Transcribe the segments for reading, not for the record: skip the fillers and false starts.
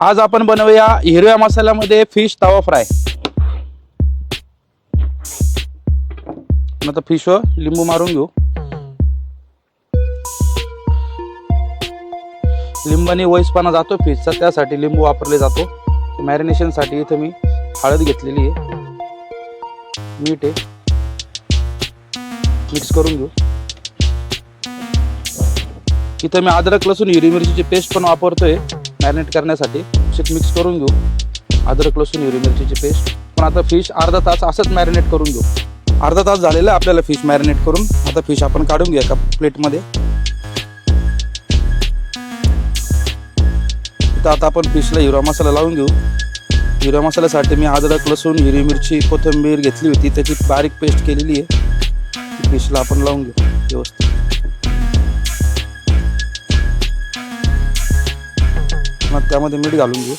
आज आपण बनवूया हिरव्या मसाल्यामध्ये फिश तवा फ्राय। आता फिशवर लिंबू मारून घेऊ। लिंबाने वयसपणा जातो फिशचा, त्यासाठी लिंबू वापरले जातो। मॅरिनेशन साठी इथे मी हळद घेतलेली आहे, मीठ आहे, मिक्स करून घेऊ। इथे मी अद्रक लसूण हिरवी मिरचीची पेस्ट पण वापरतोय मॅरिनेट करण्यासाठी। मिक्स करून घेऊ अद्रक लसूण हिरवी मिरचीची पेस्ट। पण आता फिश अर्धा तास असंच मॅरिनेट करून घेऊ। अर्धा तास झालेला आपल्याला फिश मॅरिनेट करून। आता फिश आपण काढून घेऊया एका प्लेटमध्ये। आता आपण फिशला हिरवा मसाला लावून घेऊ। हिरव्या मसाल्यासाठी मी अद्रक लसूण हिरवी मिरची कोथिंबीर घेतली होती, त्याची बारीक पेस्ट केलेली आहे। फिशला आपण लावून घेऊ व्यवस्थित। मग त्यामध्ये मीठ घालून घेऊ,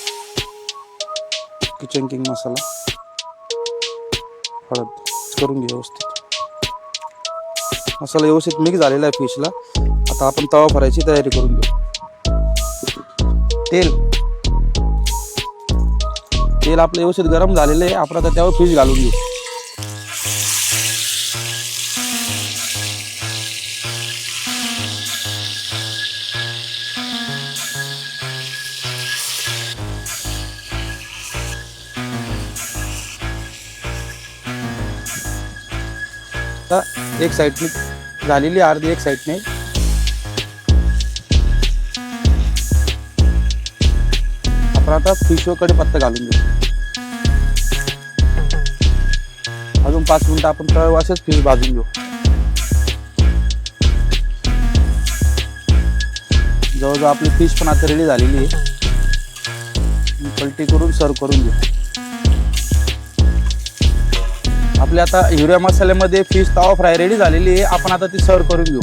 किचन किंग मसाला, हळद करून घेऊ व्यवस्थित। मसाला व्यवस्थित मिक्स झालेला आहे फिशला। आता आपण तवा फ्रायची तयारी करून घेऊ। तेल आपलं व्यवस्थित गरम झालेलं आहे। आपण आता त्यावर फिश घालून घेऊ। एक साइडने झालेली अर्धी, एक साइडने आपण आता फिशवर कढीपत्ता घालून घेऊ। अजून 5 मिनिटं आपण तव्यावर असेच फिश भाजून घेऊ। जवळजवळ आपली फिश पण आता रेडी झालेली आहे। पलटी करून सर्व करून घेऊ। आपल्या आता हिरव्या मसाल्यामध्ये फिश तवा फ्राय रेडी झालेली आहे। आपण आता ती सर्व करून घेऊ।